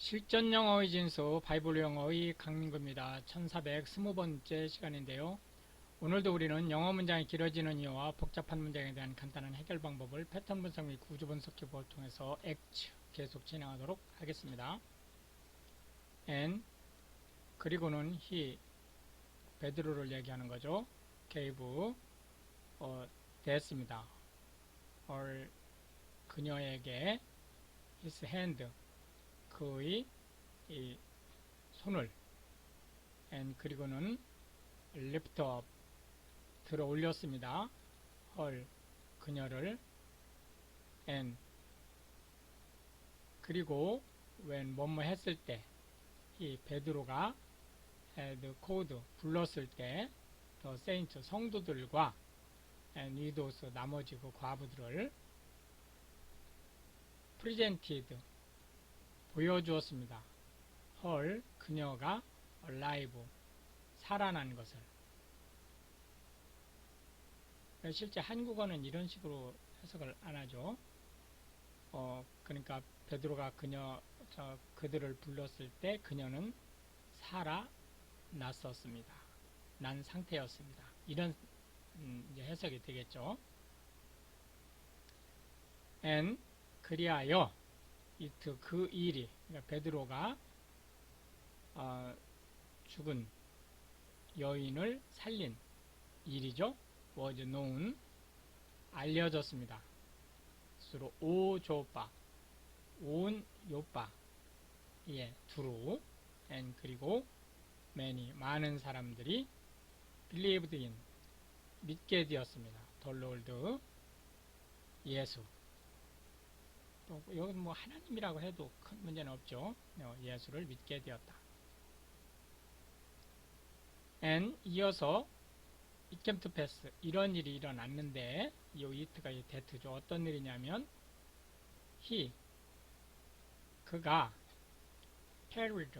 실전 영어의 진수 바이블 영어의 강민구입니다. 1420번째 시간인데요. 오늘도 우리는 영어 문장이 길어지는 이유와 복잡한 문장에 대한 간단한 해결 방법을 패턴 분석 및 구조 분석 기법을 통해서 계속 진행하도록 하겠습니다. and 그리고는 he 베드로를 얘기하는 거죠. gave 됐습니다. or 그녀에게 his hand 그의 이 손을 and 그리고는 lift up 들어 올렸습니다. her 그녀를 and 그리고 when 뭐뭐 했을 때 이 베드로가 had called 불렀을 때 the saints 성도들과 and widows 나머지 그 과부들을 presented 보여주었습니다. her 그녀가 alive 살아난 것을. 실제 한국어는 이런 식으로 해석을 안 하죠. 그러니까 베드로가 그들을 불렀을 때 그녀는 살아났었습니다. 난 상태였습니다. 이런 이제 해석이 되겠죠. and 그리하여 it 그 일이 그러니까 베드로가 죽은 여인을 살린 일이죠. was known 알려졌습니다. 수로 오 조빠 온 요빠 예 두루 and 그리고 many 많은 사람들이 believed in 믿게 되었습니다. the Lord 예수 또 여기 뭐 하나님이라고 해도 큰 문제는 없죠. 예수를 믿게 되었다. and 이어서 it came to pass 이런 일이 일어났는데 이 it가 이 that죠. 어떤 일이냐면 he 그가 carried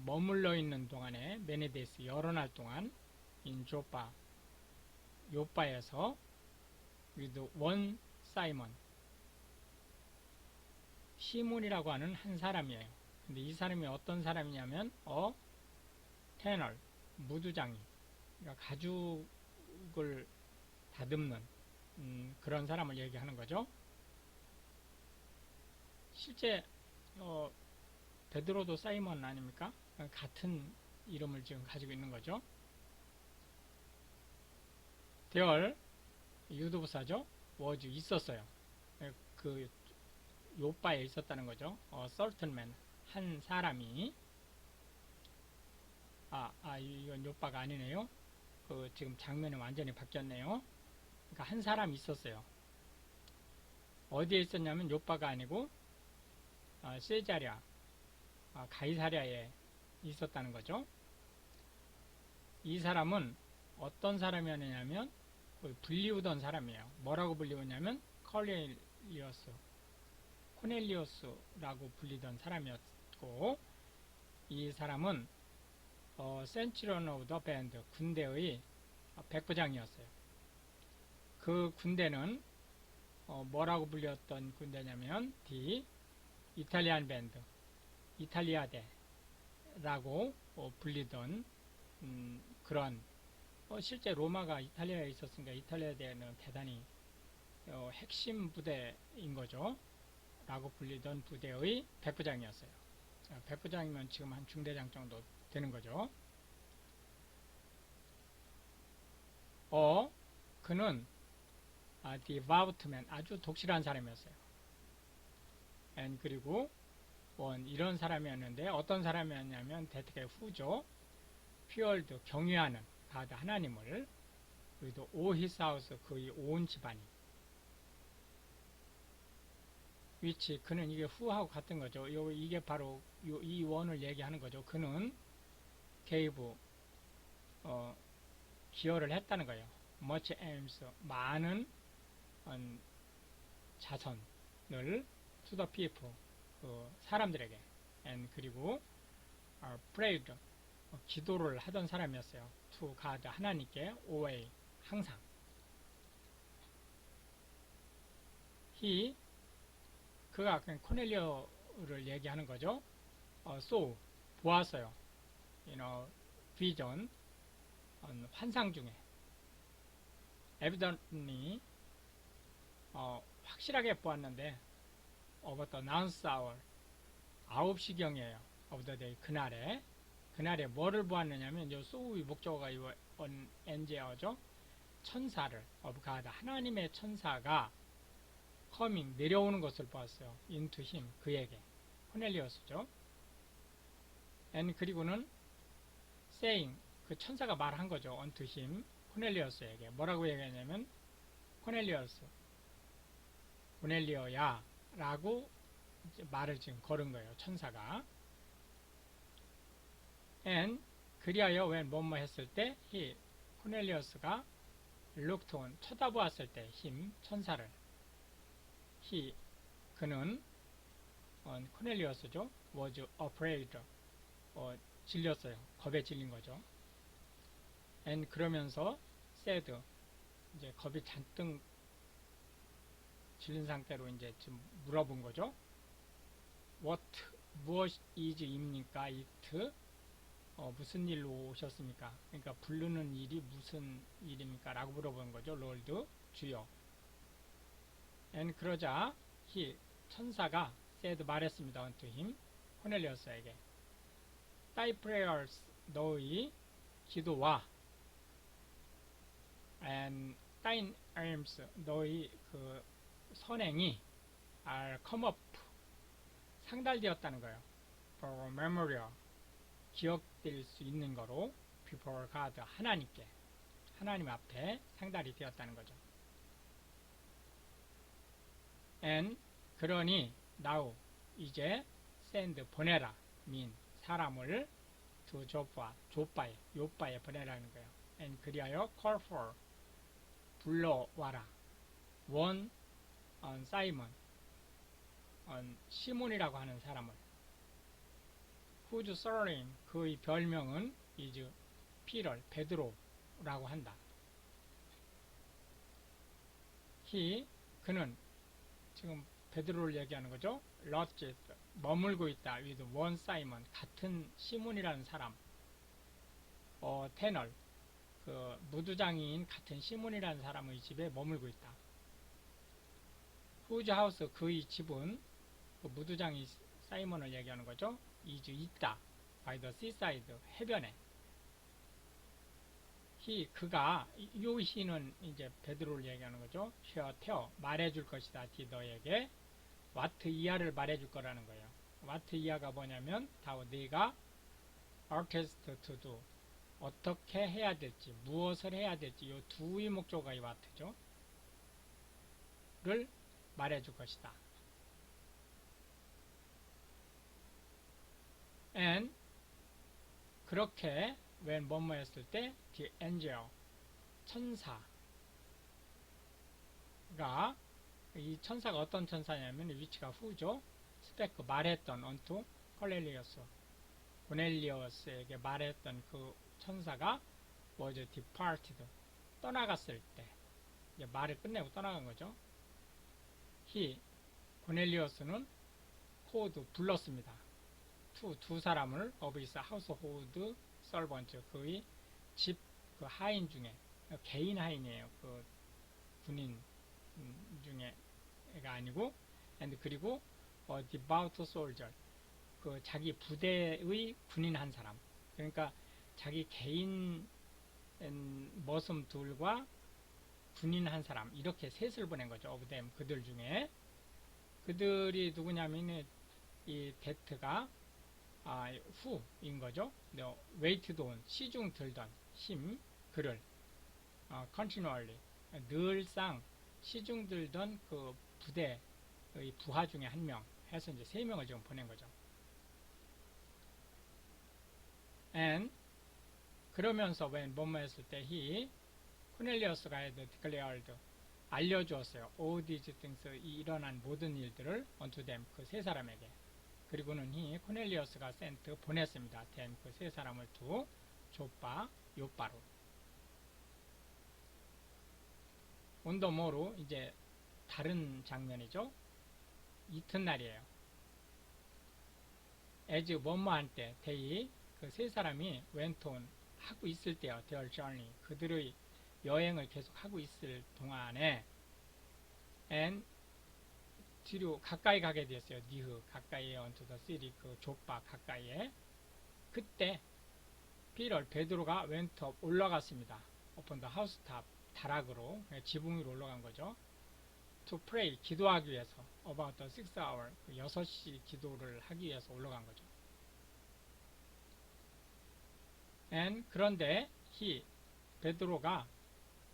머물러 있는 동안에 many days 여러 날 동안 in Joppa 요빠에서 with one Simon 시몬이라고 하는 한 사람이에요. 근데 이 사람이 어떤 사람이냐면 tanner 무두장이 그러니까 가죽을 다듬는 그런 사람을 얘기하는 거죠. 실제 베드로도 사이먼 아닙니까? 같은 이름을 지금 가지고 있는 거죠. 대열 유도부사죠. was 있었어요. 그 요바에 있었다는 거죠. certain man 한 사람이 이건 요바가 아니네요. 지금 장면이 완전히 바뀌었네요. 그러니까 한 사람이 있었어요. 어디에 있었냐면 요바가 아니고 세자랴 가이사랴에 있었다는 거죠. 이 사람은 어떤 사람이었냐면 불리우던 사람이에요. 뭐라고 불리우냐면 코넬리오스라고 불리던 사람이었고 이 사람은 센츄리온 오브 더 밴드 군대의 백부장이었어요. 그 군대는 뭐라고 불렸던 군대냐면 이탈리안 밴드 이탈리아대라고 불리던 그런 실제 로마가 이탈리아에 있었으니까 이탈리아대는 대단히 핵심 부대인 거죠. 라고 불리던 부대의 백부장이었어요. 백부장이면 지금 한 중대장 정도 되는 거죠. 그는 devout man 아주 독실한 사람이었어요. and 그리고 이런 사람이었는데 어떤 사람이었냐면 대택의 후죠. feared 경외하는 God 하나님을 그리고 all his house 그의 온 집안이 which 그는 이게 후하고 같은 거죠. 이게 바로 이 원을 얘기하는 거죠. 그는 gave 기여를 했다는 거예요. much alms 많은 자선을 to the people 사람들에게 and 그리고 prayed 기도를 하던 사람이었어요. to God 하나님께 always 항상 그가 그냥 코넬리오를 얘기하는 거죠. saw 보았어요. vision 환상 중에 evidently 확실하게 보았는데 over the announced hour 9시경이에요. of the day 그날에 뭐를 보았느냐면 요 saw의 목적어가 이 엔제어죠. 천사를 of God 하나님의 천사가 coming 내려오는 것을 보았어요. into him 그에게 코넬리어스죠. and 그리고는 saying 그 천사가 말한 거죠. unto him 코넬리어스에게 뭐라고 얘기하냐면 코넬리어야 라고 이제 말을 지금 걸은 거예요. 천사가. and 그리하여 when 뭐뭐 했을 때 he 코넬리어스가 looked on 쳐다보았을 때 him 천사를 he 그는 코넬리어스죠. was afraid 질렸어요. 겁에 질린 거죠. and 그러면서 said 이제 겁이 잔뜩 질린 상태로 이제 지금 물어본 거죠. what 무엇이지입니까? it 무슨 일로 오셨습니까? 그러니까 부르는 일이 무슨 일입니까? 라고 물어본 거죠. 롤드 주여. and 그러자 he 천사가 said 말했습니다. unto him 코넬리어스에게 thy prayers 너의 기도와 and thine alms 너의 그 선행이 are come up 상달되었다는 거예요. for memorial 기억될 수 있는 거로 before God 하나님께 하나님 앞에 상달이 되었다는 거죠. and 그러니 now 이제 send 보내라 mean 사람을 to 요빠에 보내라는 거예요. and 그리하여 call for 불러와라 one 사이먼 시몬이라고 하는 사람을 whose surname 그의 별명은 is Peter 베드로라고 한다. 그는 지금 베드로를 얘기하는 거죠. lodged 머물고 있다. with one Simon 같은 시몬이라는 사람 테널 그 무두장이인 같은 시몬이라는 사람의 집에 머물고 있다. whose house 그의 집은 그 무두장이 사이먼을 얘기하는 거죠. is 있다. by the seaside 해변에 그가 요 he는 이제 베드로를 얘기하는 거죠. shall tell 말해줄 것이다. 너에게 what 이하를 말해줄 거라는 거예요. what 이하가 뭐냐면 다 네가 artist to do 어떻게 해야 될지 무엇을 해야 될지 요 두의 목적어가 이 what죠. 를 말해줄 것이다. and 그렇게 when 뭐뭐 했을 때 the angel 천사가 이 천사가 어떤 천사냐면 위치가 후죠. 스펙 말했던 unto 고넬리어스에게 말했던 그 천사가 was departed 떠나갔을 때 이제 말을 끝내고 떠나간 거죠. 고넬리어스는 called 불렀습니다. 두 사람을 of his household servant 그의 집 그 하인 중에 개인 하인이에요. 그 군인 중에가 아니고 and 그리고 devout soldier 그 자기 부대의 군인 한 사람 그러니까 자기 개인 머슴 둘과 군인 한 사람 이렇게 셋을 보낸 거죠. of them 그들 중에 그들이 누구냐면 이 데트가 후인 거죠. 웨이트드 온 시중 들던 그를 continually 늘상 시중 들던 그 부대의 부하 중에 한 명 해서 이제 3명을 지금 보낸 거죠. and 그러면서 when 뭐뭐 했을 때 코넬리어스가 had declared 알려주었어요. all these things 이 일어난 모든 일들을 unto them 그 세 사람에게 그리고는 코넬리어스가 sent 보냈습니다. them 그 세 사람을 to 요빠로 on the morrow 이제 다른 장면이죠. 이튿날이에요. as 뭐뭐한 때 they 그 세 사람이 went on 하고 있을 때요. their journey 그들의 여행을 계속 하고 있을 동안에 and 뒤로 가까이 가게 되었어요. 니흐 가까이에 onto the city 그 족박 가까이에 그때 피터 베드로가 went up 올라갔습니다. upon the housetop 다락으로 지붕 위로 올라간 거죠. to pray 기도하기 위해서 about the 6 hour 그 6시 기도를 하기 위해서 올라간 거죠. and 그런데 he 베드로가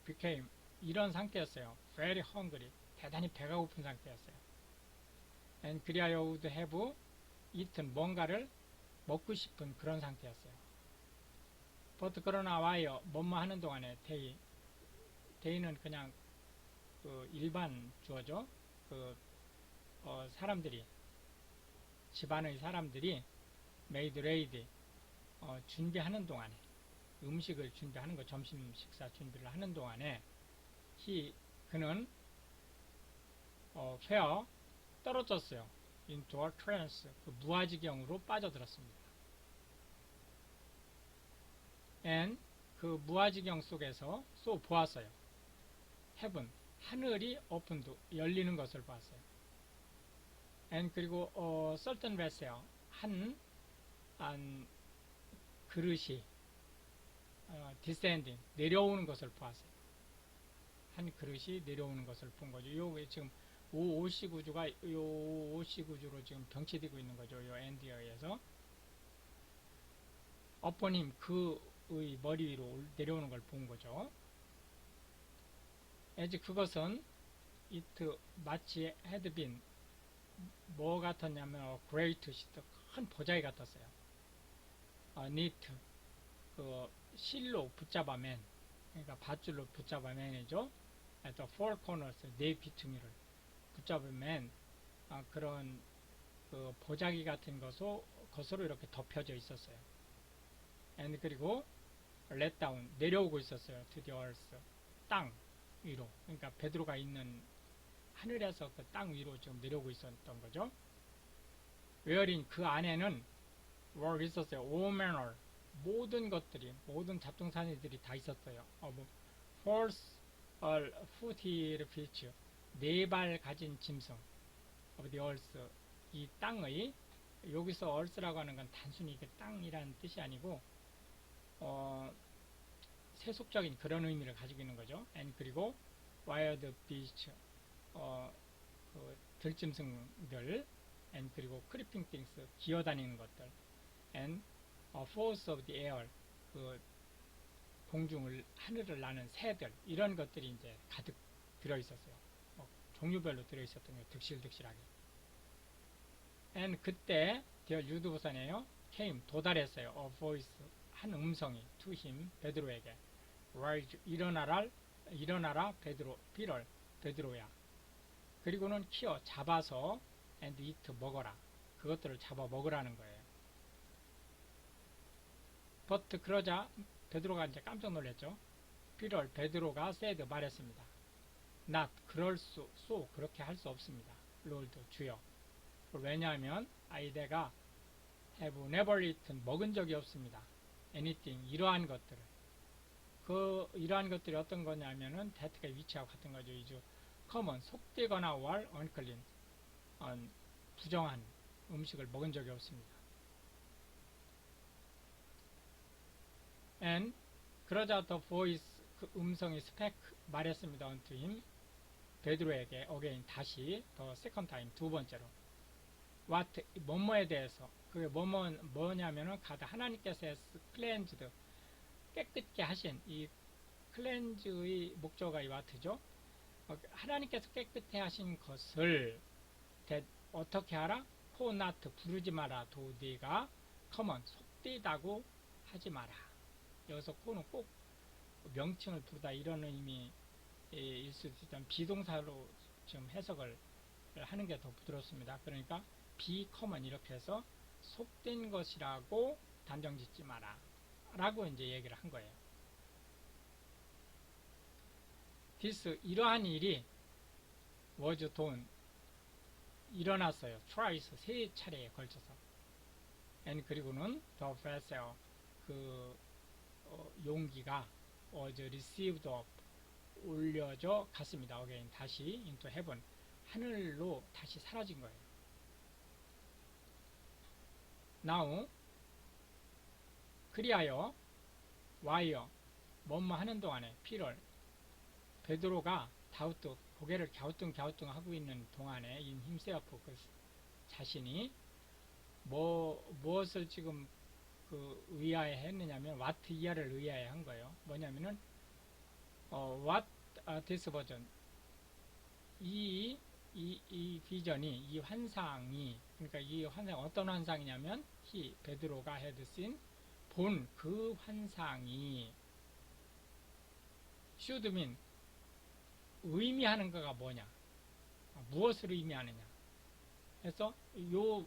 became 이런 상태였어요. very hungry 대단히 배가 고픈 상태였어요. and 그리하여 would have eaten 뭔가를 먹고 싶은 그런 상태였어요. but 그러나 와요 뭐뭐 하는 동안에 day는 그냥 그 일반 주어죠. 그 사람들이 집안의 사람들이 made ready 준비하는 동안에 음식을 준비하는 거 점심 식사 준비를 하는 동안에 그는 fell 떨어졌어요. into a trance 그 무아지경으로 빠져들었습니다. and 그 무아지경 속에서 보았어요. heaven 하늘이 opened 열리는 것을 봤어요. and 그리고 certain vessel 한 그릇이 descending 내려오는 것을 보았어요. 한 그릇이 내려오는 것을 본 거죠. 요 지금 오시 구조가 요 오시 구조로 지금 병치되고 있는 거죠. 요 end에 의해서 upon him 그의 머리 위로 내려오는 걸 본 거죠. as 그것은 it 마치 had been 뭐 같았냐면 great sheet 큰 보자기 같았어요. neat 그 실로 붙잡아맨 그러니까 밧줄로 붙잡아맨이죠. at the four corners 네 비퉁이를 붙잡아맨 그런 그 보자기 같은 것으로 이렇게 덮여져 있었어요. and 그리고 let down 내려오고 있었어요. to the earth 땅 위로 그러니까 베드로가 있는 하늘에서 그 땅 위로 지금 내려오고 있었던 거죠. wherein 그 안에는 were 있었어요. all manner 모든 것들이 모든 잡동사니들이 다 있었어요. horse footed fish 네 발 가진 짐승 of the earth 이 땅의 여기서 earth라고 하는 건 단순히 이게 땅이라는 뜻이 아니고 세속적인 그런 의미를 가지고 있는 거죠. and 그리고 wild beast 그 들짐승들 and 그리고 creeping things 기어다니는 것들 and force of the air 그 공중을 하늘을 나는 새들 이런 것들이 이제 가득 들어 있었어요. 종류별로 들어 있었던 게 득실득실하게. and 그때 되어 유두부산이에요. came 도달했어요. a voice 한 음성이 to him 베드로에게 rise 일어나라 베드로야. 그리고는 키어 잡아서 and eat 먹어라. 그것들을 잡아 먹으라는 거예요. but 그러자 베드로가 이제 깜짝 놀랐죠. 베드로가 said 말했습니다. not 그렇게 할 수 없습니다. Lord 주여. 왜냐하면 내가 have never eaten 먹은 적이 없습니다. anything 이러한 것들을 이러한 것들이 어떤 거냐면은 that의 위치하고 같은 거죠. 이주 common 속되거나 or unclean 부정한 음식을 먹은 적이 없습니다. and 그러자 the voice 그 음성이 spake 말했습니다. unto him 베드로에게 again 다시 the second time 두 번째로 what 뭐뭐에 대해서 그게 뭐냐면은 가다 하나님께서 cleansed 깨끗게 하신 이 클렌즈의 목적어가 이 what죠. 하나님께서 깨끗해 하신 것을 어떻게 하라? for not 부르지 마라. 네가 common 속되다고 하지 마라. 여기서 co는 꼭 명칭을 부르다 이런 의미일 수도 있지만 비동사로 지금 해석을 하는 게 더 부드럽습니다. 그러니까 be common 이렇게 해서 속된 것이라고 단정 짓지 마라 라고 이제 얘기를 한 거예요. this 이러한 일이 was done 일어났어요. twice 세 차례에 걸쳐서 and 그리고는 the vessel 그 용기가 was received up 올려져 갔습니다. again 다시 into heaven 하늘로 다시 사라진 거예요. now 그리하여 while 뭐뭐 하는 동안에 피를 베드로가 고개를 갸우뚱 하고 있는 동안에 in himself 그 자신이 무엇을 지금 그 의아해 했느냐면 what 이하를 의아해 한 거예요. 뭐냐면은 what this version 이 비전이 이 환상이 그러니까 이 환상 어떤 환상이냐면 베드로가 had seen 본 그 환상이 should mean 의미하는 거가 뭐냐 무엇을 의미하느냐 그래서 요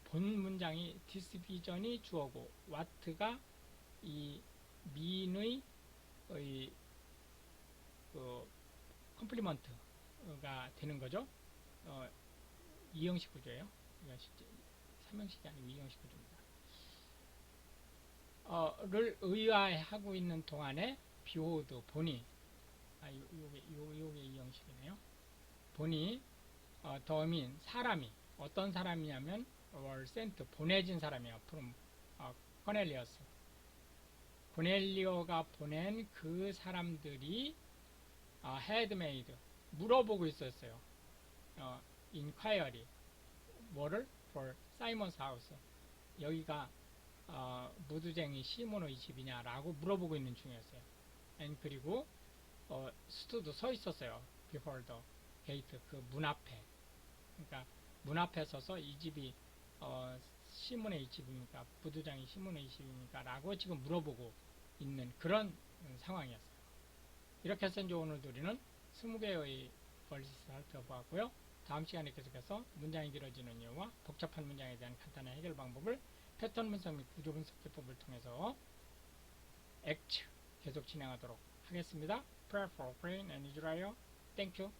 본 문장이 this vision이 주어고 what가 이 mean의 그 컴플리먼트가 되는 거죠. 이형식 구조예요. 이거 실제 3형식이 아니고 이형식 구조입니다. 를 의아해하고 있는 동안에 비호드 보니 요게 이형식이네요. 보니 더민 사람이 어떤 사람이냐면 were sent 보내진 사람이에요. from 코넬리어스 고넬리오가 보낸 그 사람들이 had made 물어보고 있었어요. inquiry 뭐를 for Simon's house 여기가 무두쟁이 시몬의 집이냐라고 물어보고 있는 중이었어요. and 그리고 stood 서 있었어요. before the gate 그 문 앞에 그러니까 문 앞에 서서 이 집이 시몬의 집입니까? 무두장이 시몬의 집입니까? 라고 지금 물어보고 있는 그런 상황이었어요. 이렇게 해서 이제 오늘도 우리는 20개의 벌시스 살펴보았고요. 다음 시간에 계속해서 문장이 길어지는 이유와 복잡한 문장에 대한 간단한 해결 방법을 패턴 분석 및 구조 분석 기법을 통해서 계속 진행하도록 하겠습니다. Pray for praying and Israel. Thank you.